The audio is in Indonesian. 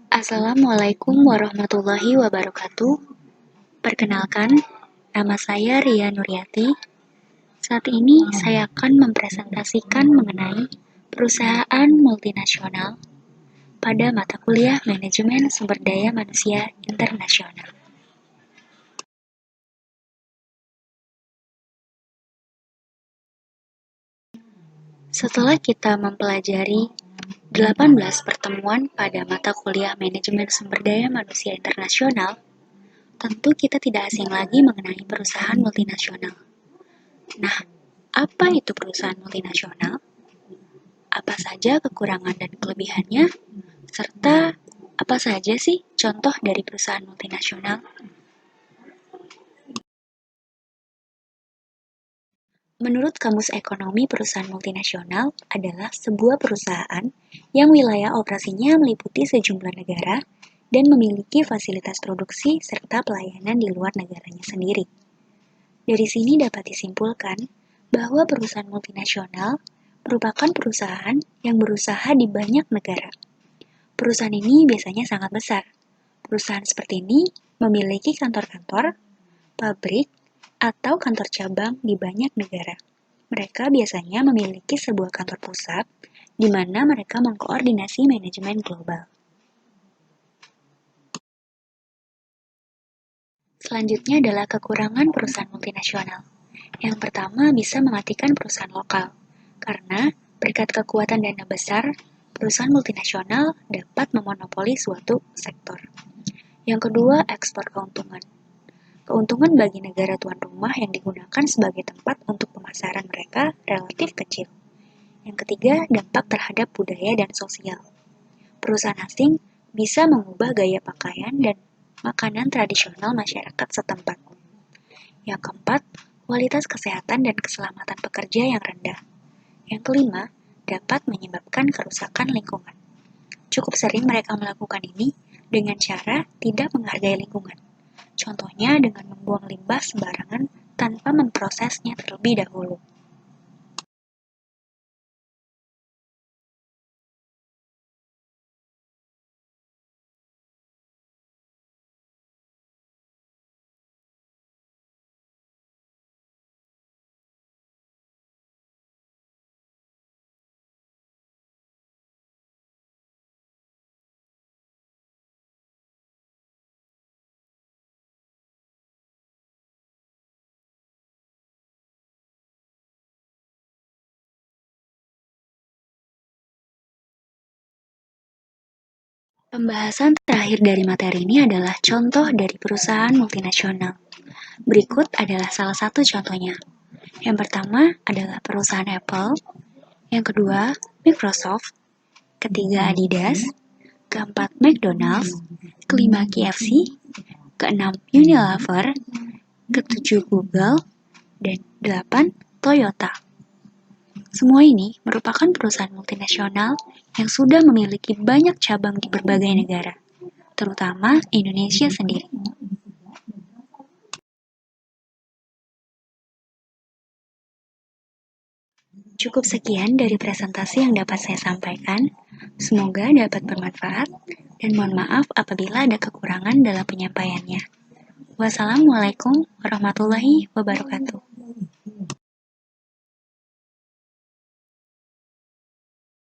Assalamualaikum warahmatullahi wabarakatuh. Perkenalkan, nama saya Ria Nuryati. Saat ini saya akan mempresentasikan mengenai perusahaan multinasional pada mata kuliah Manajemen Sumber Daya Manusia Internasional. Setelah kita mempelajari 18 pertemuan pada mata kuliah Manajemen Sumber Daya Manusia Internasional, tentu kita tidak asing lagi mengenai perusahaan multinasional. Nah, apa itu perusahaan multinasional? Apa saja kekurangan dan kelebihannya? Serta apa saja sih contoh dari perusahaan multinasional? Menurut Kamus Ekonomi, perusahaan multinasional adalah sebuah perusahaan yang wilayah operasinya meliputi sejumlah negara dan memiliki fasilitas produksi serta pelayanan di luar negaranya sendiri. Dari sini dapat disimpulkan bahwa perusahaan multinasional merupakan perusahaan yang berusaha di banyak negara. Perusahaan ini biasanya sangat besar. Perusahaan seperti ini memiliki kantor-kantor, pabrik, atau kantor cabang di banyak negara. Mereka biasanya memiliki sebuah kantor pusat di mana mereka mengkoordinasi manajemen global. Selanjutnya adalah kekurangan perusahaan multinasional. Yang pertama bisa mematikan perusahaan lokal, karena berkat kekuatan dana besar, perusahaan multinasional dapat memonopoli suatu sektor. Yang kedua, ekspor keuntungan. Keuntungan bagi negara tuan rumah yang digunakan sebagai tempat untuk pemasaran mereka relatif kecil. Yang ketiga, dampak terhadap budaya dan sosial. Perusahaan asing bisa mengubah gaya pakaian dan makanan tradisional masyarakat setempat. Yang keempat, kualitas kesehatan dan keselamatan pekerja yang rendah. Yang kelima, dapat menyebabkan kerusakan lingkungan. Cukup sering mereka melakukan ini dengan cara tidak menghargai lingkungan. Contohnya dengan membuang limbah sembarangan tanpa memprosesnya terlebih dahulu. Pembahasan terakhir dari materi ini adalah contoh dari perusahaan multinasional. Berikut adalah salah satu contohnya. Yang pertama adalah perusahaan Apple, yang kedua Microsoft, ketiga Adidas, keempat McDonald's, kelima KFC, keenam Unilever, ketujuh Google, dan delapan Toyota. Semua ini merupakan perusahaan multinasional yang sudah memiliki banyak cabang di berbagai negara, terutama Indonesia sendiri. Cukup sekian dari presentasi yang dapat saya sampaikan. Semoga dapat bermanfaat, dan mohon maaf apabila ada kekurangan dalam penyampaiannya. Wassalamualaikum warahmatullahi wabarakatuh.